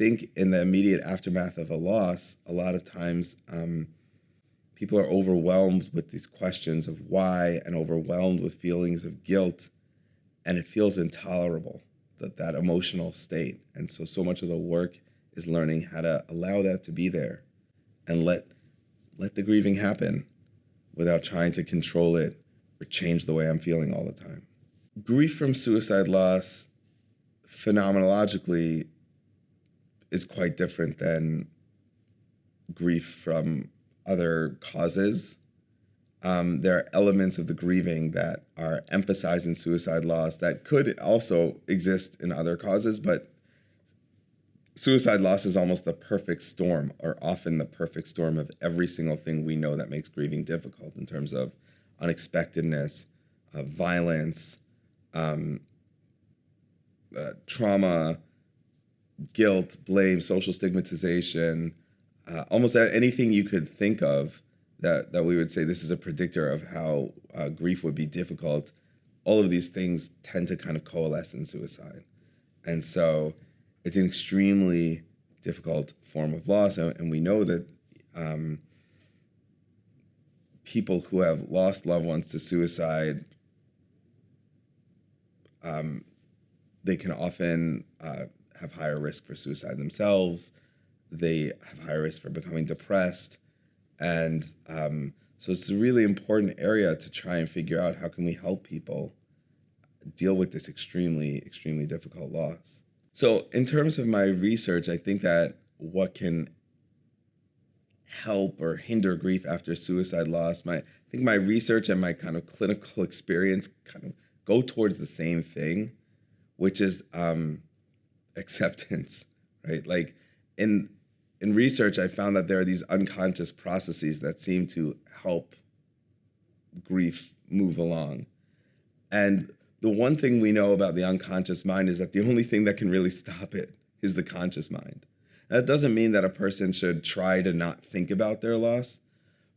think in the immediate aftermath of a loss, a lot of times people are overwhelmed with these questions of why and overwhelmed with feelings of guilt, and it feels intolerable, that emotional state. And so much of the work is learning how to allow that to be there and let the grieving happen without trying to control it or change the way I'm feeling all the time. Grief from suicide loss, phenomenologically, is quite different than grief from other causes. There are elements of the grieving that are emphasized in suicide loss that could also exist in other causes, but suicide loss is almost the perfect storm, or often the perfect storm of every single thing we know that makes grieving difficult in terms of unexpectedness, violence, trauma, guilt, blame, social stigmatization, almost anything you could think of that we would say this is a predictor of how grief would be difficult. All of these things tend to kind of coalesce in suicide. And so it's an extremely difficult form of loss. And we know that people who have lost loved ones to suicide, they can often have higher risk for suicide themselves. They have higher risk for becoming depressed. And so it's a really important area to try and figure out how can we help people deal with this extremely, extremely difficult loss. So in terms of my research, I think that what can help or hinder grief after suicide loss, I think my research and my kind of clinical experience kind of go towards the same thing, which is acceptance, right? Like in research, I found that there are these unconscious processes that seem to help grief move along. And the one thing we know about the unconscious mind is that the only thing that can really stop it is the conscious mind. That doesn't mean that a person should try to not think about their loss,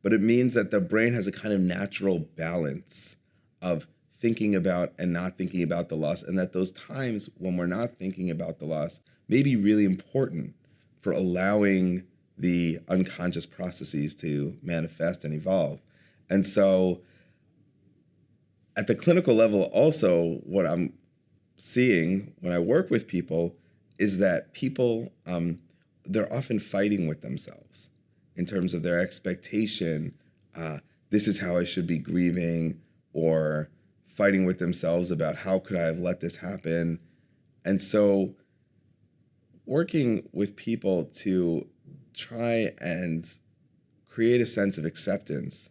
but it means that the brain has a kind of natural balance of thinking about and not thinking about the loss, and that those times when we're not thinking about the loss may be really important for allowing the unconscious processes to manifest and evolve. And so at the clinical level also, what I'm seeing when I work with people is that people, they're often fighting with themselves in terms of their expectation, this is how I should be grieving, or fighting with themselves about how could I have let this happen. And so working with people to try and create a sense of acceptance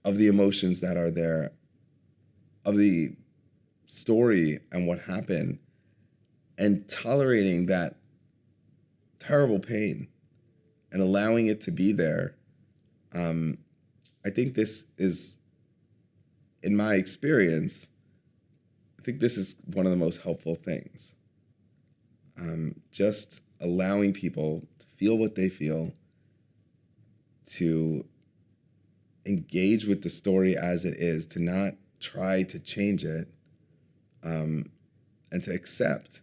of the emotions that are there, of the story and what happened, and tolerating that terrible pain and allowing it to be there. I think this is, in my experience, I think this is one of the most helpful things. Just allowing people to feel what they feel, to engage with the story as it is, to not try to change it, and to accept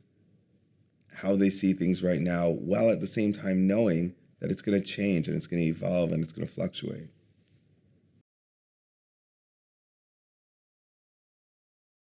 how they see things right now, while at the same time knowing that it's going to change and it's going to evolve and it's going to fluctuate.